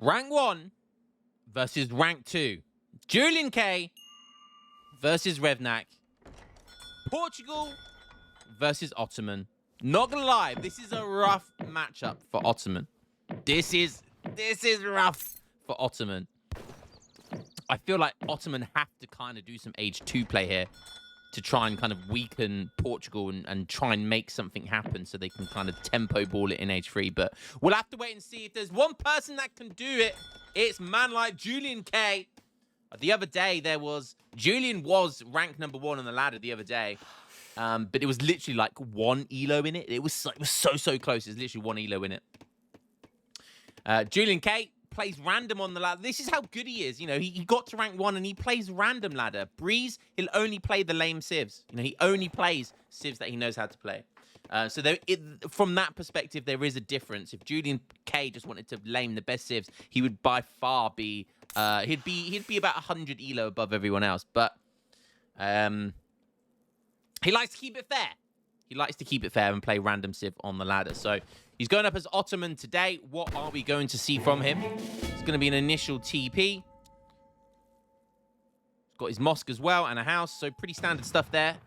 Rank 1 versus Rank 2. Juliank versus Revnak. Portugal versus Ottoman. Not gonna lie, this is a rough matchup for Ottoman. This is rough for Ottoman. I feel like Ottoman have to kind of do some Age 2 play here to try and kind of weaken Portugal and try and make something happen so they can kind of tempo ball it in Age 3. But we'll have to wait and see. If there's one person that can do it, it's man like Juliank. The other day, Julian was ranked number 1 on the ladder the other day. But it was literally like 1 elo in it. It was so close. It's literally 1 elo in it. Juliank plays random on the ladder. This is how good he is. You know, he got to rank 1 and he plays random ladder. Breeze, he'll only play the lame civs. You know, he only plays civs that he knows how to play. So from that perspective, there is a difference. If Juliank just wanted to lame the best civs, he would by far be he'd be about 100 elo above everyone else. But he likes to keep it fair. He likes to keep it fair and play random civ on the ladder. So he's going up as Ottoman today. What are we going to see from him? It's going to be an initial TP. He's got his mosque as well and a house. So pretty standard stuff there.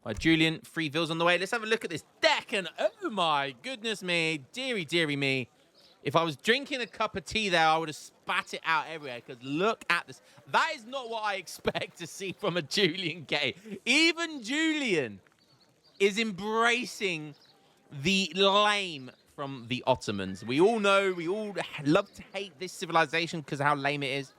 By Julian, 3 vills on the way. Let's have a look at this deck. And oh my goodness me. Deary me. If I was drinking a cup of tea there, I would have spat it out everywhere. Because look at this. That is not what I expect to see from a Juliank. Even Julian is embracing the lame from the Ottomans. We all know, we all love to hate this civilization because of how lame it is.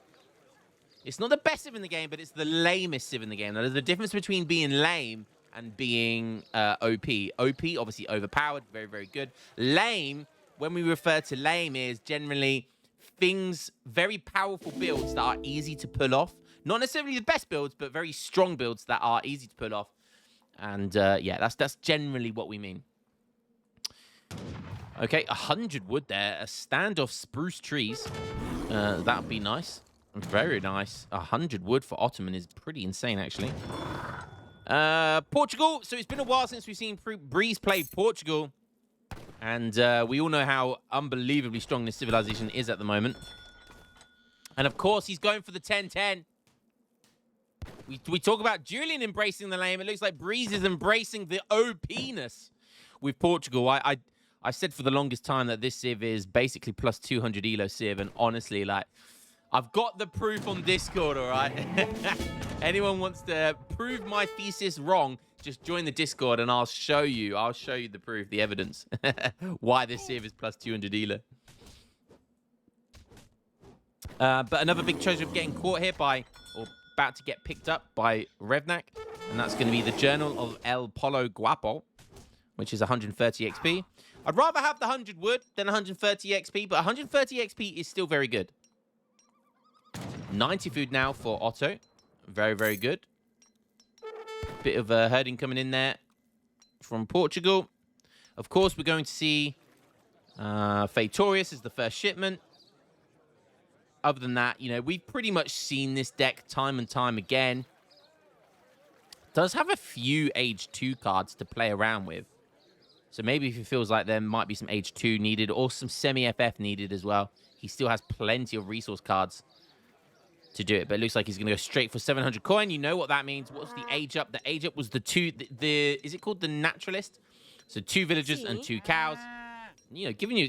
It's not the best civ in the game, but it's the lamest civ in the game. Now, there's a difference between being lame and being OP. OP, obviously overpowered, very good. Lame, when we refer to lame, is generally very powerful builds that are easy to pull off. Not necessarily the best builds, but very strong builds that are easy to pull off. And yeah, that's generally what we mean. Okay, 100 wood there. A stand of spruce trees. That would be nice. Very nice. 100 wood for Ottoman is pretty insane, actually. Portugal. So it's been a while since we've seen Breeze play Portugal. And we all know how unbelievably strong this civilization is at the moment. And of course, he's going for the 10-10. We talk about Julian embracing the lame. It looks like Breeze is embracing the OP-ness with Portugal. I said for the longest time that this civ is basically plus 200 elo civ. And honestly, like, I've got the proof on Discord, all right? Anyone wants to prove my thesis wrong, just join the Discord and I'll show you the proof, the evidence, why this civ is plus 200 elo. But another big treasure of getting caught here or about to get picked up by Revnak, and that's going to be the Journal of El Polo Guapo, which is 130 XP. I'd rather have the 100 wood than 130 XP, but 130 XP is still very good. 90 food now for Otto. Very good. Bit of herding coming in there from Portugal. Of course, we're going to see Fatorius as the first shipment. Other than that, you know, we've pretty much seen this deck time and time again. Does have a few Age 2 cards to play around with. So maybe if it feels like there might be some Age 2 needed or some semi-FF needed as well. He still has plenty of resource cards to do it. But it looks like he's going to go straight for 700 coin. You know what that means. What's the age up? The age up was the is it called the naturalist? So 2 villagers and 2 cows. You know,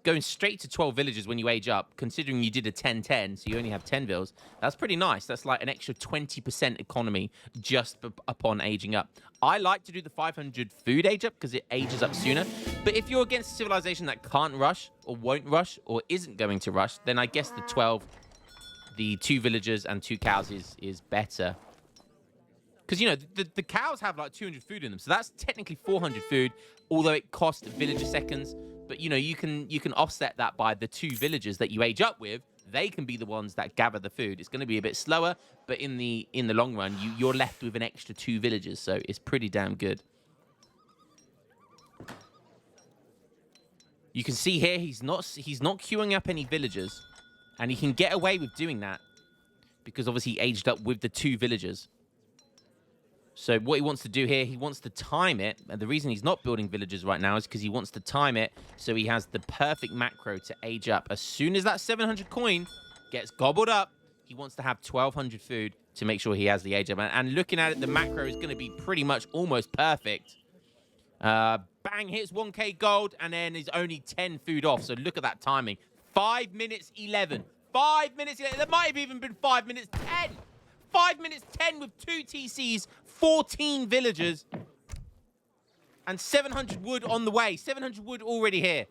going straight to 12 villagers when you age up, considering you did a 10-10, so you only have 10 vills, that's pretty nice. That's like an extra 20% economy just upon aging up. I like to do the 500 food age up because it ages up sooner. But if you're against a civilization that can't rush or won't rush or isn't going to rush, then I guess the 12, the 2 villagers and 2 cows is better. Because, you know, the cows have like 200 food in them. So that's technically 400 food, although it costs villager seconds. But, you know, you can offset that by the 2 villagers that you age up with. They can be the ones that gather the food. It's going to be a bit slower, but in the long run, you're left with an extra 2 villagers. So it's pretty damn good. You can see here he's not queuing up any villagers. And he can get away with doing that because obviously he aged up with the 2 villagers. So what he wants to do here, he wants to time it. And the reason he's not building villagers right now is because he wants to time it so he has the perfect macro to age up. As soon as that 700 coin gets gobbled up, he wants to have 1,200 food to make sure he has the age up. And looking at it, the macro is going to be pretty much almost perfect. Bang, hits 1k gold, and then is only 10 food off. So look at that timing. 5 minutes 11. 5 minutes 11. There might have even been 5 minutes 10. 5 minutes 10 with 2 TCs, 14 villagers, and 700 wood on the way. 700 wood already here.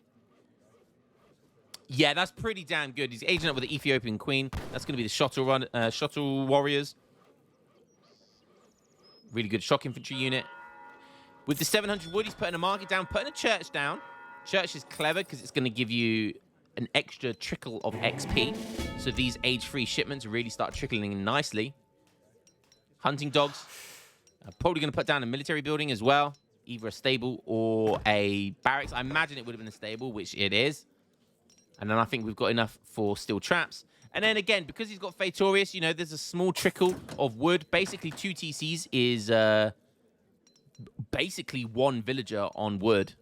Yeah, that's pretty damn good. He's aging up with the Ethiopian Queen. That's going to be the shuttle warriors. Really good shock infantry unit. With the 700 wood, he's putting a market down, putting a church down. Church is clever because it's going to give you an extra trickle of XP. So these age-free shipments really start trickling in nicely. Hunting dogs. Probably going to put down a military building as well. Either a stable or a barracks. I imagine it would have been a stable, which it is. And then I think we've got enough for steel traps. And then again, because he's got Fatorius, you know, there's a small trickle of wood. Basically, 2 TCs is basically 1 villager on wood.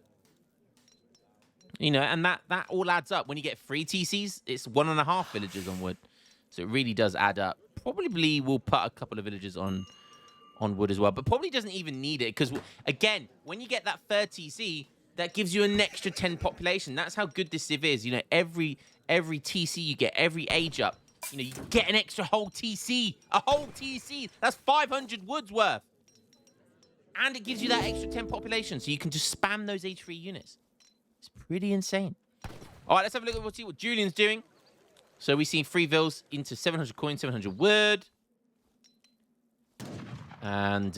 You know, and that all adds up. When you get 3 TCs, it's 1.5 villagers on wood. So it really does add up. Probably will put a couple of villagers on wood as well. But probably doesn't even need it. Because, again, when you get that 3rd TC, that gives you an extra 10 population. That's how good this civ is. You know, every TC you get, every age up, you know, you get an extra whole TC. A whole TC. That's 500 woods worth. And it gives you that extra 10 population. So you can just spam those age 3 units. It's pretty insane. All right, let's have a look at what Julian's doing. So we see 3 vills into 700 coins, 700 wood. And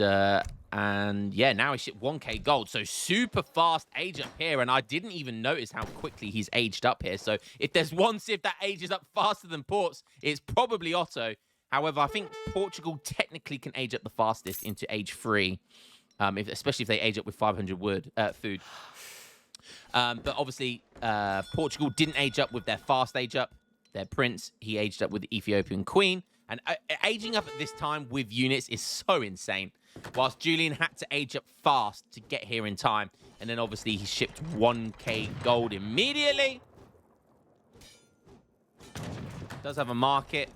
yeah, now he shipped 1k gold. So super fast age up here. And I didn't even notice how quickly he's aged up here. So if there's one civ that ages up faster than Port's, it's probably Otto. However, I think Portugal technically can age up the fastest into age 3. Especially if they age up with 500 wood food. But obviously, Portugal didn't age up with their fast age up. Their prince, he aged up with the Ethiopian Queen. And aging up at this time with units is so insane. Whilst Julian had to age up fast to get here in time. And then obviously he shipped 1k gold immediately. Does have a market.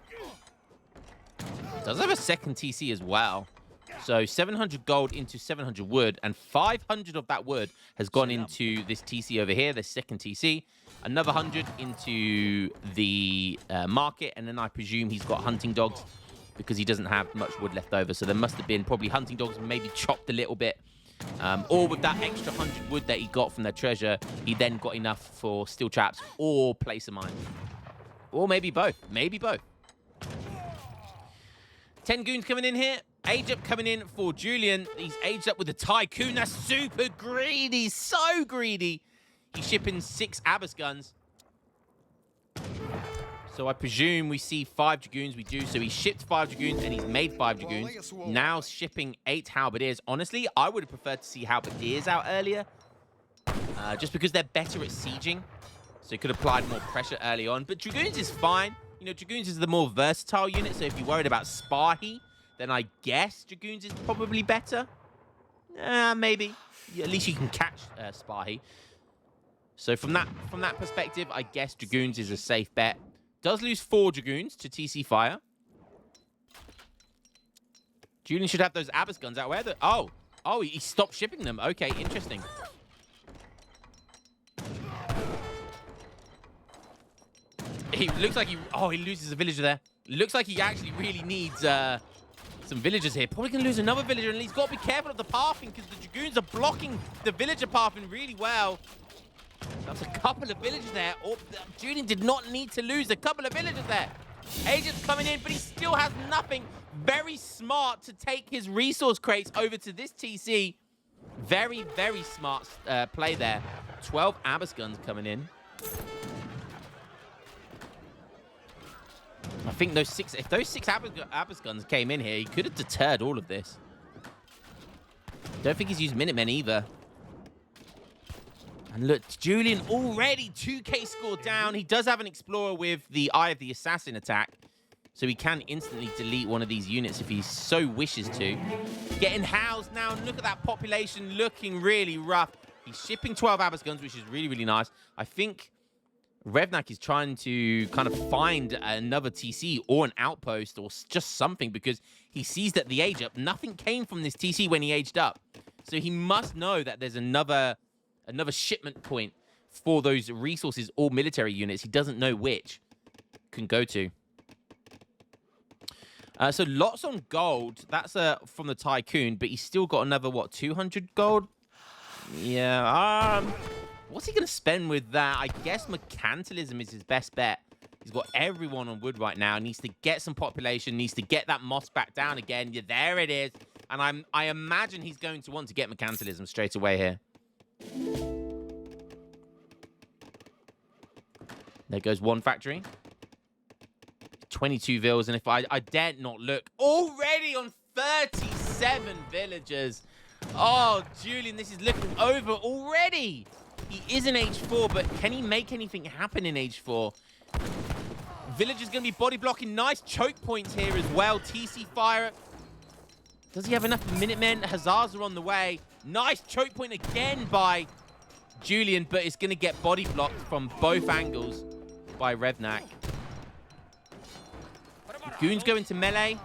Does have a 2nd TC as well. So 700 gold into 700 wood, and 500 of that wood has gone into this TC over here, the 2nd TC. Another 100 into the market, and then I presume he's got hunting dogs because he doesn't have much wood left over. So there must have been probably hunting dogs maybe chopped a little bit. Or with that extra 100 wood that he got from the treasure, he then got enough for steel traps or placer mines. Or maybe both. Maybe both. 10 goons coming in here. Age up coming in for Julian. He's aged up with the Tycoon. That's super greedy. So greedy. He's shipping 6 Abyss guns. So I presume we see 5 Dragoons. We do. So he shipped 5 Dragoons and he's made 5 Dragoons. Now shipping 8 Halberdiers. Honestly, I would have preferred to see Halberdiers out earlier. Just because they're better at sieging. So he could have applied more pressure early on. But Dragoons is fine. You know, Dragoons is the more versatile unit. So if you're worried about Spahi, then I guess Dragoons is probably better. Maybe. Yeah, at least you can catch Spahi. So from that perspective, I guess Dragoons is a safe bet. Does lose 4 Dragoons to TC Fire. Julian should have those Abyss guns out. Where the... Oh, he stopped shipping them. Okay, interesting. He looks like he... Oh, he loses a villager there. Looks like he actually really needs some villagers here. Probably going to lose another villager, and he's got to be careful of the pathing because the Dragoons are blocking the villager pathing really well. That's a couple of villagers there. Oh, Julian did not need to lose a couple of villagers there. Agent's coming in, but he still has nothing. Very smart to take his resource crates over to this TC. Very, very smart play there. 12 Abyss guns coming in. I think if those 6 Abyss guns came in here, he could have deterred all of this. Don't think he's used Minutemen either. And look, Julian already 2k score down. He does have an Explorer with the Eye of the Assassin attack. So he can instantly delete one of these units if he so wishes to. Getting housed now. Look at that population looking really rough. He's shipping 12 Abbas guns, which is really, really nice. I think Revnak is trying to kind of find another TC or an outpost or just something because he sees that the age up. Nothing came from this TC when he aged up. So he must know that there's another shipment point for those resources or military units. He doesn't know which can go to. So lots on gold. That's from the Tycoon, but he's still got another, what, 200 gold? Yeah, what's he going to spend with that? I guess mercantilism is his best bet. He's got everyone on wood right now. Needs to get some population. Needs to get that moss back down again. Yeah, there it is. And I imagine he's going to want to get mercantilism straight away here. There goes one factory. 22 villas. And if I dare not look, already on 37 villagers. Oh, Julian, this is looking over already. He is in age 4, but can he make anything happen in age 4? Villager's going to be body blocking. Nice choke points here as well. TC fire. Does he have enough Minutemen? Hussars are on the way. Nice choke point again by Julian, but it's going to get body blocked from both angles by Revnak. Goons go into melee.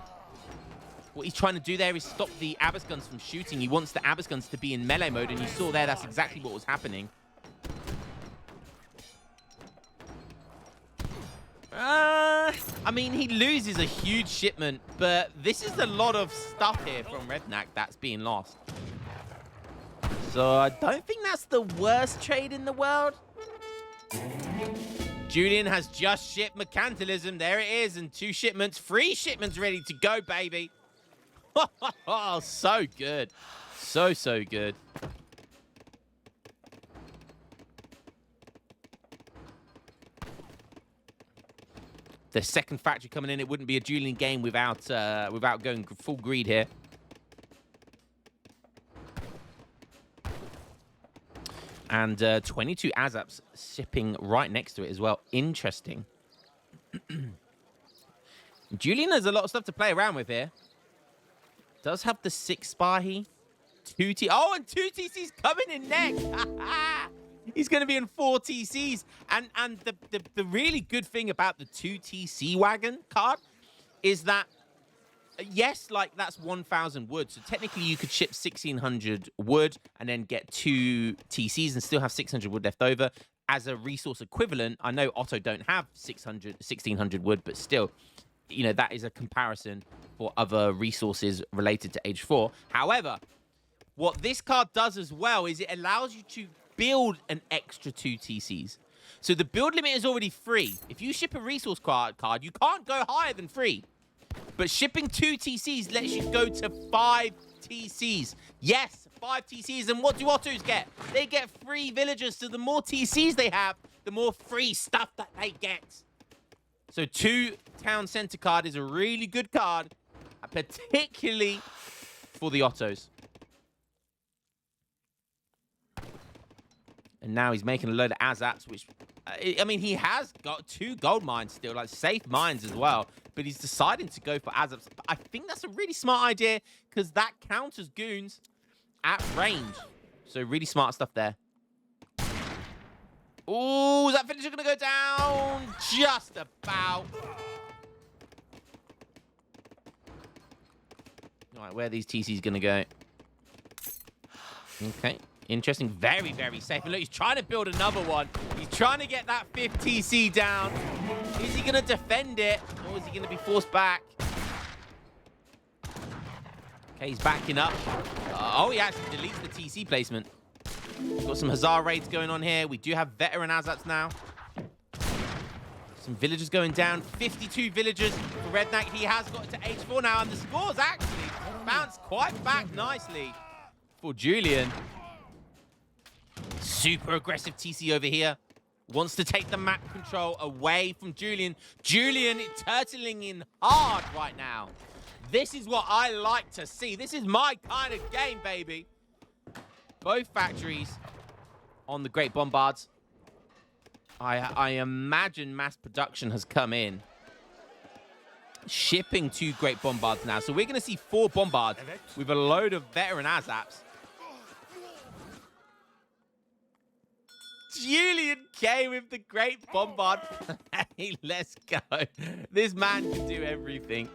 What he's trying to do there is stop the Abbas guns from shooting. He wants the Abbas guns to be in melee mode, and you saw there that's exactly what was happening. I mean, he loses a huge shipment, but this is a lot of stuff here from Revnak that's being lost. So I don't think that's the worst trade in the world. Julian has just shipped mercantilism. There it is, and 2 shipments, 3 shipments ready to go, baby. Oh, so good. So good. The second factory coming in. It wouldn't be a Julian game without going full greed here. And 22 Azaps shipping right next to it as well. Interesting. Julian has a lot of stuff to play around with here. Does have the 6 Spahi. 2 T. Oh, and 2 TCs coming in next. He's going to be in 4 TCs. And the really good thing about the 2 TC wagon card is that, yes, like that's 1,000 wood. So technically you could ship 1,600 wood and then get 2 TCs and still have 600 wood left over. As a resource equivalent, I know Otto don't have 1,600 wood, but still, you know, that is a comparison for other resources related to Age 4. However, what this card does as well is it allows you to build an extra 2 TCs. So the build limit is already 3. If you ship a resource card, you can't go higher than 3. But shipping 2 TCs lets you go to 5 TCs. Yes, 5 TCs. And what do Ottos get? They get 3 villagers. So the more TCs they have, the more free stuff that they get. So 2 town center card is a really good card, particularly for the Ottos. And now he's making a load of Azaps, which, I mean, he has got 2 gold mines still, like safe mines as well. But he's deciding to go for Azaps. I think that's a really smart idea because that counters goons at range. So really smart stuff there. Oh, is that finisher going to go down? Just about. All right, where are these TCs going to go? Okay. Interesting. Very, very safe. And look, he's trying to build another one. He's trying to get that 5th TC down. Is he going to defend it? Or is he going to be forced back? Okay, he's backing up. Oh, he actually deletes the TC placement. Got some Hussar raids going on here. We do have veteran Azaps now. Some villagers going down. 52 villagers for Revnak. He has got to age 4 now. And the scores actually bounced quite back nicely for Julian. Super aggressive TC over here. Wants to take the map control away from Julian. Julian turtling in hard right now. This is what I like to see. This is my kind of game, baby. Both factories on the Great Bombards. I imagine mass production has come in. shipping 2 great bombards now. So we're going to see 4 bombards with a load of veteran Azaps. Julian K with the great bombard. Hey, let's go. This man can do everything.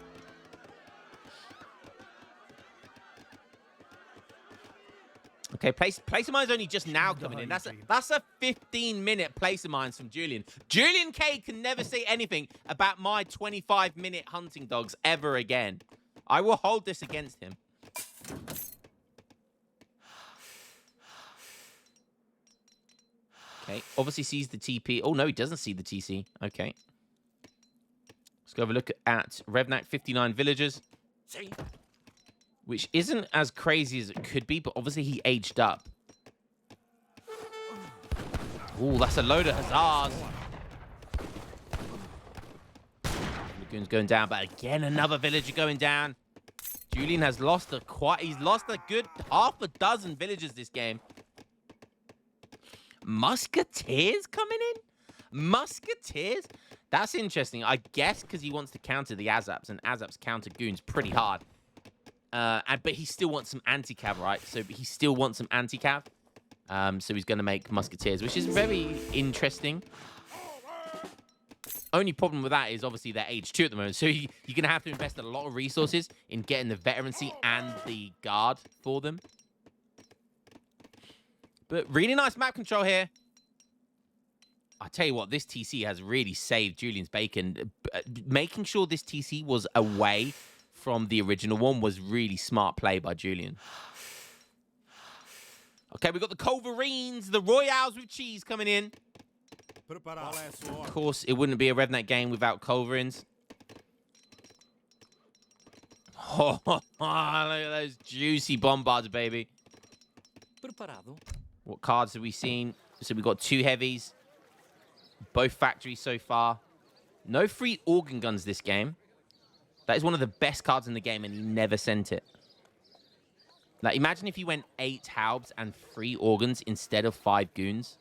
Okay, place of mine's only just now coming in. That's a 15-minute place of mines from Julian. Julian K can never say anything about my 25-minute hunting dogs ever again. I will hold this against him. Okay, obviously sees the TP. Oh, no, he doesn't see the TC. Okay. Let's go have a look at Revnak, 59 villagers. Which isn't as crazy as it could be, but obviously he aged up. Ooh, that's a load of huzzahs. Lagoon's going down, but again, another villager going down. Julian has lost he's lost a good half a dozen villagers this game. Musketeers coming in? Musketeers? That's interesting. I guess because he wants to counter the Azaps, and Azaps counter goons pretty hard. But he still wants some anti-cav, right? So he still wants some anti-cav. So he's going to make musketeers, which is very interesting. Only problem with that is obviously they're age 2 at the moment. So you're going to have to invest a lot of resources in getting the veterancy and the guard for them. But really nice map control here. I tell you what, this TC has really saved Julian's bacon. Making sure this TC was away from the original one was really smart play by Julian. Okay, we've got the Culverines, the Royales with cheese coming in. Of course, it wouldn't be a Revnak game without Culverines. Oh, look at those juicy bombards, baby. What cards have we seen? So we've got 2 heavies. Both factories so far. No free organ guns this game. That is one of the best cards in the game, and he never sent it. Like, imagine if he went 8 Haubs and 3 organs instead of 5 goons.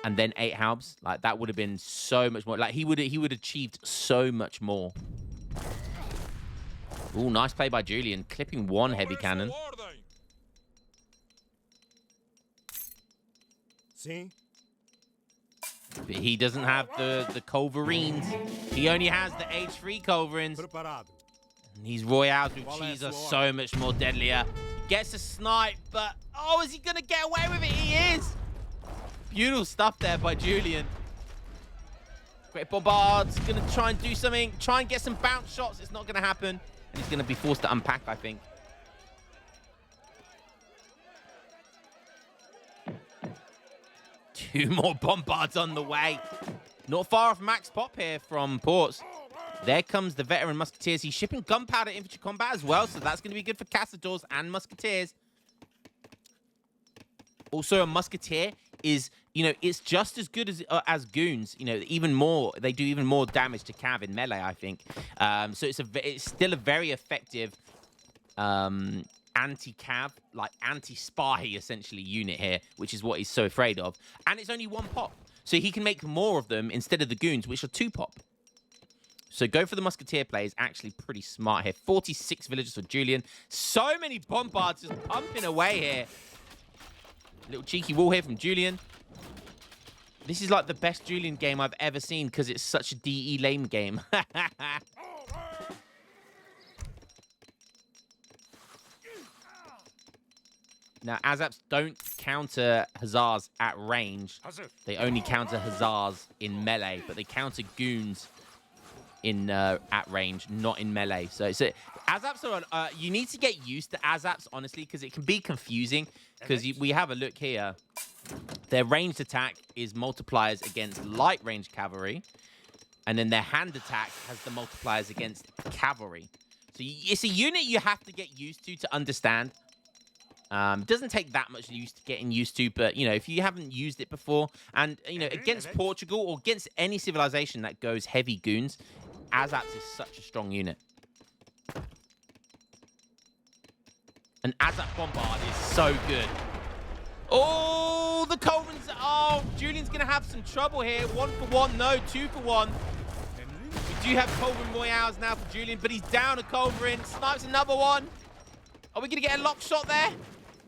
And then 8 Haubs. Like, that would have been so much more. Like, he would have achieved so much more. Ooh, nice play by Julian. Clipping 1 heavy cannon. See? But he doesn't have the Culverines. He only has the H3 Culverines. And these Royales with cheese are so much more deadlier. He gets a snipe, but... Oh, is he going to get away with it? He is! Beautiful stuff there by Julian. Great Bombard's going to try and do something. Try and get some bounce shots. It's not going to happen. And he's going to be forced to unpack, I think. Two more Bombards on the way. Not far off max pop here from Ports. There comes the veteran Musketeers. He's shipping gunpowder infantry combat as well, so that's going to be good for Castadors and Musketeers. Also, a Musketeer is, you know, it's just as good as goons. You know, even more. They do even more damage to cav in melee, I think. So it's still a very effective anti-cav, like anti-spy, essentially, unit here, which is what he's so afraid of. And it's only 1 pop. So he can make more of them instead of the goons, which are 2 pop. So go for the Musketeer play is actually pretty smart here. 46 villagers for Julian. So many Bombards just pumping away here. Little cheeky wall here from Julian. This is like the best Julian game I've ever seen because it's such a DE lame game. Now, Azaps don't counter Hussars at range. They only counter Hussars in melee, but they counter goons in at range, not in melee. So Azaps are... you need to get used to Azaps, honestly, because it can be confusing. Because we have a look here. Their ranged attack is multipliers against light range cavalry. And then their hand attack has the multipliers against cavalry. So it's a unit you have to get used to understand. It doesn't take that much getting used to, but, you know, if you haven't used it before, and, you know, against Portugal or against any civilization that goes heavy goons, Azaps is such a strong unit. An Azap Bombard is so good. Oh, the Colvins. Oh, Julian's going to have some trouble here. 1 for 1. No, 2 for 1. We do have Culverin Royales now for Julian, but he's down a Culverin. Snipes another one. Are we going to get a lock shot there?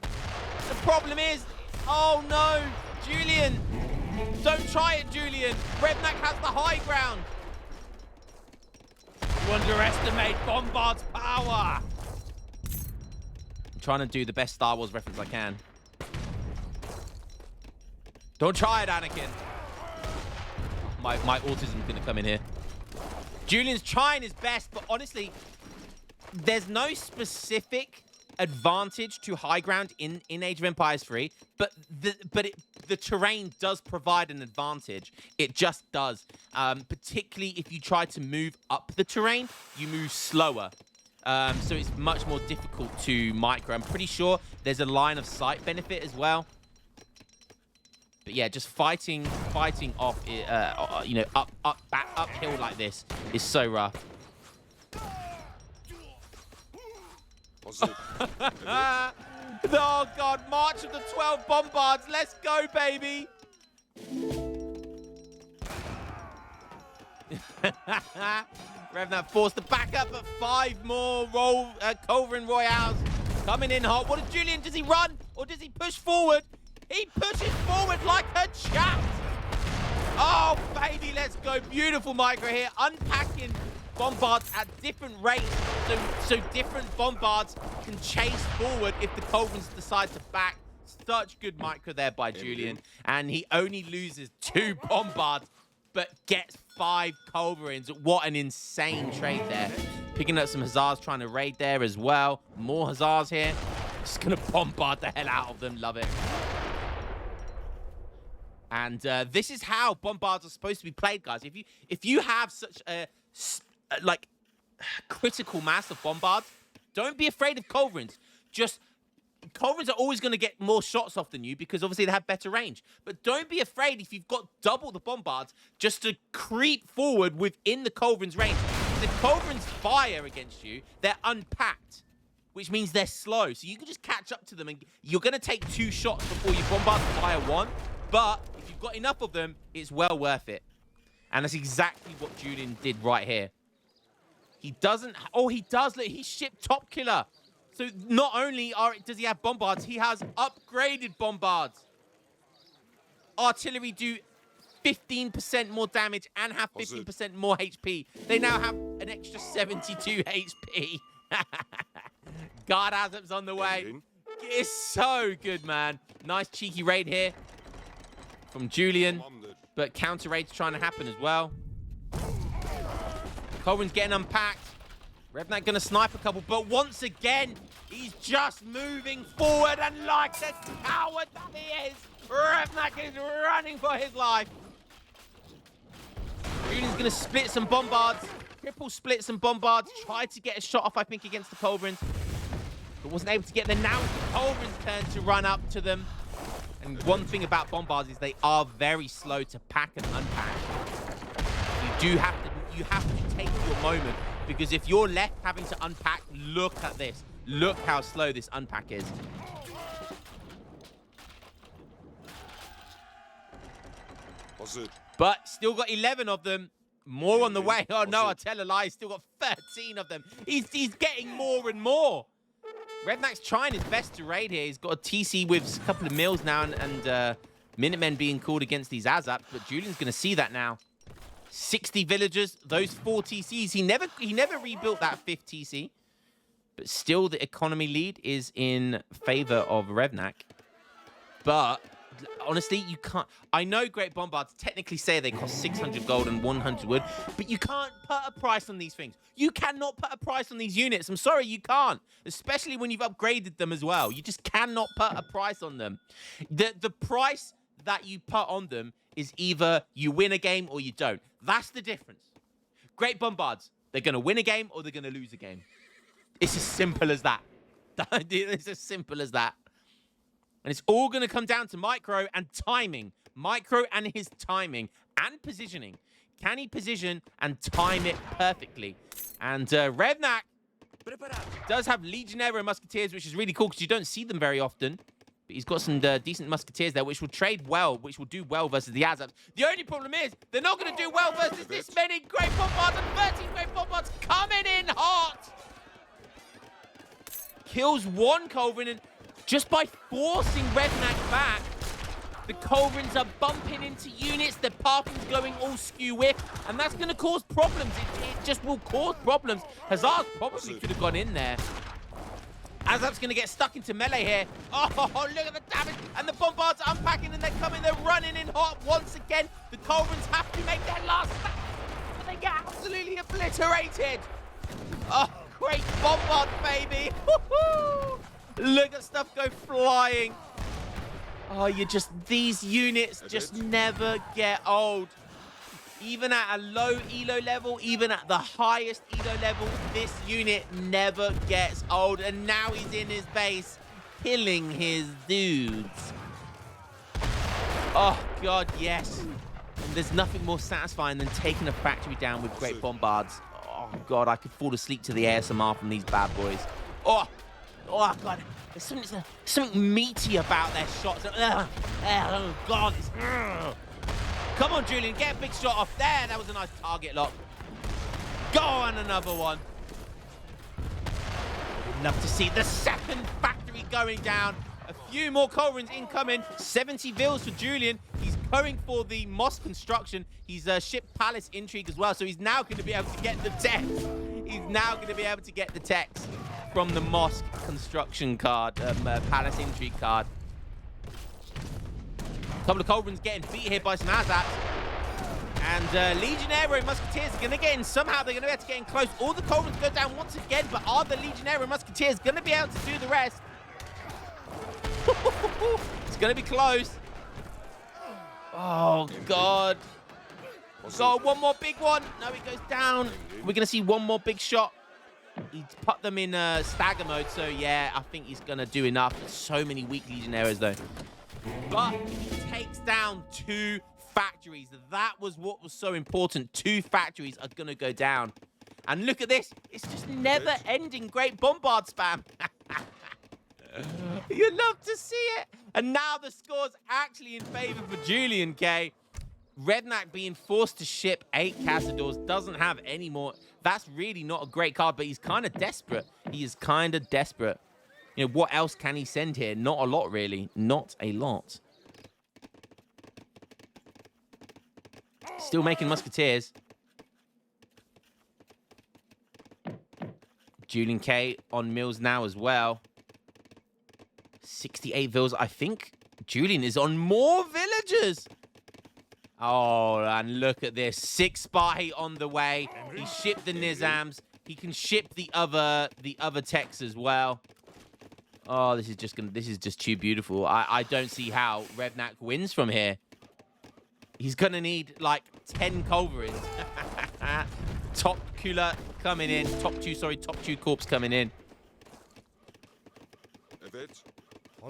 The problem is, oh no, Julian. Don't try it, Julian. Revnak has the high ground. You underestimate Bombard's power. I'm trying to do the best Star Wars reference I can. Don't try it, Anakin. My autism's going to come in here. Julian's trying his best, but honestly, there's no specific advantage to high ground in Age of Empires 3, but the terrain does provide an advantage. It just does. Particularly if you try to move up the terrain, you move slower. So it's much more difficult to micro. I'm pretty sure there's a line of sight benefit as well. But yeah, just fighting off, you know, uphill like this is so rough. Oh God, March of the 12 Bombards. Let's go, baby. Revnak forced to back up, but 5 more Culverin Royales coming in hot. What does Julian, does he run or does he push forward? He pushes forward like a champ. Oh, baby, let's go. Beautiful micro here. Unpacking Bombards at different rates. So different Bombards can chase forward if the Culverins decide to back. Such good micro there by Julian. And he only loses 2 Bombards, but gets 5 Culverins. What an insane trade there. Picking up some Hussars, trying to raid there as well. More Hussars here. Just going to bombard the hell out of them. Love it. And this is how Bombards are supposed to be played, guys. If you have such a like critical mass of Bombards, don't be afraid of Culverins. Just Culverins are always going to get more shots off than you because obviously they have better range. But don't be afraid if you've got double the Bombards just to creep forward within the Culverins' range. If Culverins fire against you, they're unpacked, which means they're slow. So you can just catch up to them and you're going to take 2 shots before you Bombard fire 1. But if you've got enough of them, it's well worth it. And that's exactly what Julian did right here. He doesn't... Oh, he does. Look, he's shipped Top Killer. So not only does he have Bombards, he has upgraded Bombards. Artillery do 15% more damage and have 15% more HP. They now have an extra 72 HP. Guard Azap's on the way. It's so good, man. Nice cheeky raid here from Julian, but counter raid's trying to happen as well. Culverin's getting unpacked. Revnak gonna snipe a couple, but once again, he's just moving forward, and like the coward that he is, Revnak is running for his life. Julian's gonna split some Bombards, triple split some Bombards, tried to get a shot off, I think, against the Culverins, but wasn't able to get there. Now it's the Culverins' turn to run up to them. And one thing about Bombards is they are very slow to pack and unpack. You have to take your moment, because if you're left having to unpack, look at this. Look how slow this unpack is. But still got 11 of them. More on the way. Oh no, I tell a lie. He's still got 13 of them. He's getting more and more. Revnak's trying his best to raid here. He's got a TC with a couple of mills now and Minutemen being called against these Azaps, but Julian's going to see that now. 60 villagers, those 4 TCs. He never rebuilt that 5th TC, but still the economy lead is in favor of Revnak. But honestly, you can't... I know Great Bombards technically say they cost 600 gold and 100 wood, but you can't put a price on these things. You cannot put a price on these units. I'm sorry, you can't. Especially when you've upgraded them as well. You just cannot put a price on them. The price that you put on them is either you win a game or you don't. That's the difference. Great Bombards, they're going to win a game or they're going to lose a game. It's as simple as that. It's as simple as that. And it's all going to come down to Micro and timing. Micro and his timing and positioning. Can he position and time it perfectly? And Revnak does have Legionnaire and Musketeers, which is really cool because you don't see them very often. But he's got some decent musketeers there, which will trade well, which will do well versus the Azabs. The only problem is they're not going to do well versus this many Great Bombards, and 13 Great Bombards coming in hot. Kills one Culverin, and just by forcing Redneck back, the Culverins are bumping into units. The parking's going all skew-whiff, and that's going to cause problems. It just will cause problems. Hazard probably could have gone in there. Azab's going to get stuck into melee here. Oh, look at the damage. And the Bombards are unpacking, and they're coming. They're running in hot once again. The Culverins have to make their last stand, but they get absolutely obliterated. Oh, Great Bombard, baby. Look at stuff go flying. Oh, these units just never get old. Even at a low elo level, even at the highest elo level, this unit never gets old. And now he's in his base, killing his dudes. Oh, God, yes. And there's nothing more satisfying than taking a factory down with Great Bombards. Oh, God, I could fall asleep to the ASMR from these bad boys. Oh, God. There's something meaty about their shots. Oh, God. Come on, Julian, get a big shot off there. That was a nice target lock. Go on, another one. Enough to see the second factory going down. A few more Culverins incoming. 70 Vils for Julian. He's going for the mosque construction. He's shipped Palace Intrigue as well, so he's now going to be able to get the text. He's now going to be able to get the text from the mosque construction card, Palace Intrigue card. A couple of Culverins getting beat here by some Azats. And Legionnaire Musketeers are going to get in somehow. They're going to be able to get in close. All the Culverins go down once again, but are the Legionnaire Musketeers going to be able to do the rest? It's going to be close. Oh, God. So one more big one. No, he goes down. We're going to see one more big shot. He's put them in stagger mode, so yeah, I think he's going to do enough. There's so many weak Legionnaires, though. But he takes down 2 factories. That was what was so important. 2 factories are going to go down. And look at this. It's just never-ending Great Bombard spam. You'd love to see it. And now the score's actually in favor for Juliank. Redneck being forced to ship 8 Cazadors, doesn't have any more. That's really not a great card, but he's kind of desperate. He is kind of desperate. You know, what else can he send here? Not a lot, really. Not a lot. Still making Musketeers. Juliank on mills now as well. 68 vills. I think Julian is on more villagers. Oh, and look at this. 6 Spahi on the way. He shipped the Nizams. He can ship the other techs as well. Oh, this is just too beautiful. I don't see how Redneck wins from here. He's gonna need like 10 Culverins. Top Kula coming in. Top 2 Corps coming in.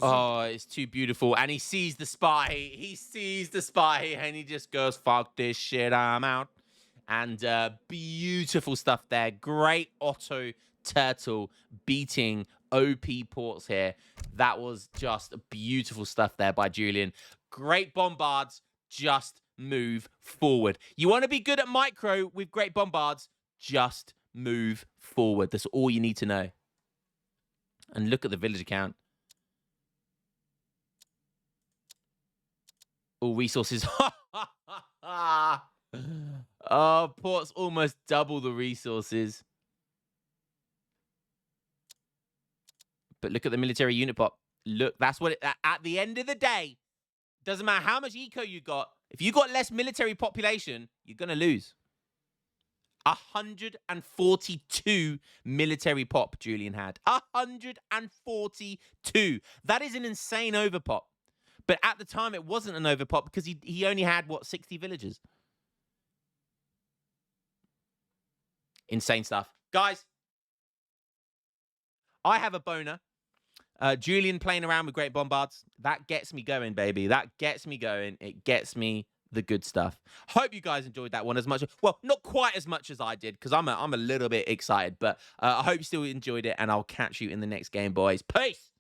Oh, it's too beautiful. And he sees the spy. He sees the spy and he just goes, fuck this shit, I'm out. And beautiful stuff there. Great Otto Turtle beating OP ports here. That was just beautiful stuff there by Julian. Great Bombards, just move forward. You want to be good at micro with Great Bombards, just move forward. That's all you need to know. And look at the village account. All resources. Oh, port's almost double the resources. But look at the military unit pop. Look, that's what at the end of the day, doesn't matter how much eco you got. If you got less military population, you're going to lose. 142 military pop Julian had. 142. That is an insane overpop. But at the time, it wasn't an overpop because he only had, what, 60 villagers? Insane stuff. Guys, I have a boner. Julian playing around with Great Bombards. That gets me going, baby. That gets me going. It gets me the good stuff. Hope you guys enjoyed that one as much. Well, not quite as much as I did because I'm a little bit excited. But I hope you still enjoyed it. And I'll catch you in the next game, boys. Peace!